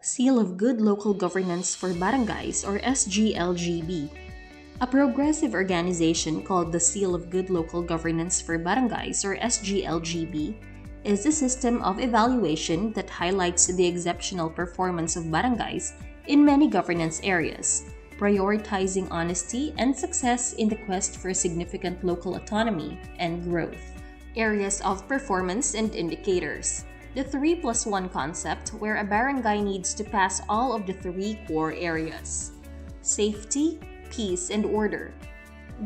Seal of Good Local Governance for Barangays or SGLGB. A progressive organization called the Seal of Good Local Governance for Barangays or SGLGB is a system of evaluation that highlights the exceptional performance of barangays in many governance areas, prioritizing honesty and success in the quest for significant local autonomy and growth. Areas of performance and indicators. The 3+1 concept, where a barangay needs to pass all of the three core areas: safety, peace, and order.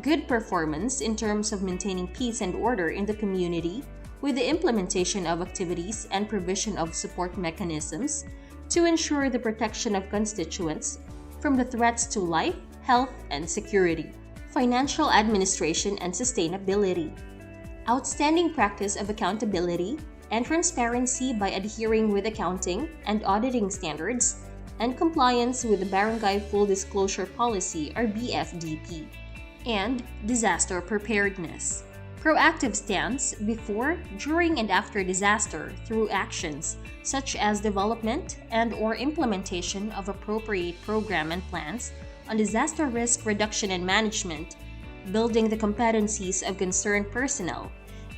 Good performance in terms of maintaining peace and order in the community with the implementation of activities and provision of support mechanisms to ensure the protection of constituents from the threats to life, health, and security. Financial administration and sustainability. Outstanding practice of accountability and transparency by adhering with accounting and auditing standards and compliance with the Barangay Full Disclosure Policy or BFDP. And disaster preparedness. Proactive stance before, during, and after disaster through actions such as development and/or implementation of appropriate program and plans on disaster risk reduction and management, building the competencies of concerned personnel,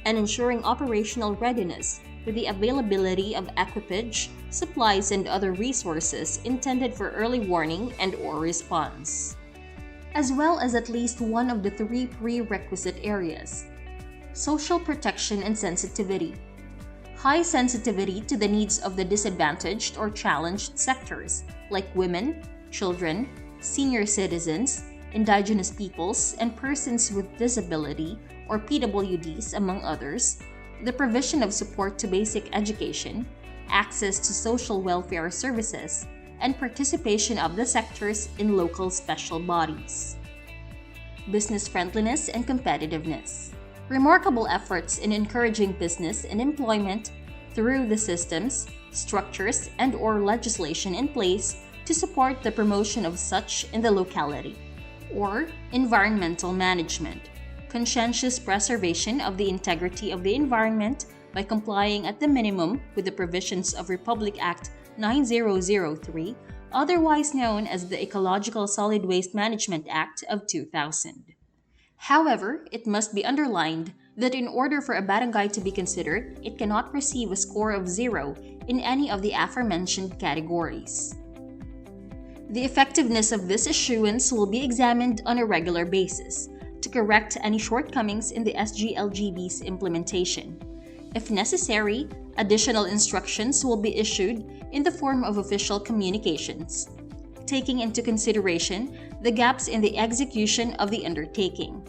and ensuring operational readiness with the availability of equipage, supplies, and other resources intended for early warning and/or response. As well as at least one of the three prerequisite areas: social protection and sensitivity. High sensitivity to the needs of the disadvantaged or challenged sectors like women, children, senior citizens, indigenous peoples, and persons with disability or PWDs, among others, the provision of support to basic education, access to social welfare services, and participation of the sectors in local special bodies. Business friendliness and competitiveness. Remarkable efforts in encouraging business and employment through the systems, structures, and/or legislation in place to support the promotion of such in the locality. Or environmental management. Conscientious preservation of the integrity of the environment by complying at the minimum with the provisions of Republic Act 9003, otherwise known as the Ecological Solid Waste Management Act of 2000. However, it must be underlined that in order for a barangay to be considered, it cannot receive a score of 0 in any of the aforementioned categories. The effectiveness of this issuance will be examined on a regular basis to correct any shortcomings in the SGLGB's implementation. If necessary, additional instructions will be issued in the form of official communications, taking into consideration the gaps in the execution of the undertaking.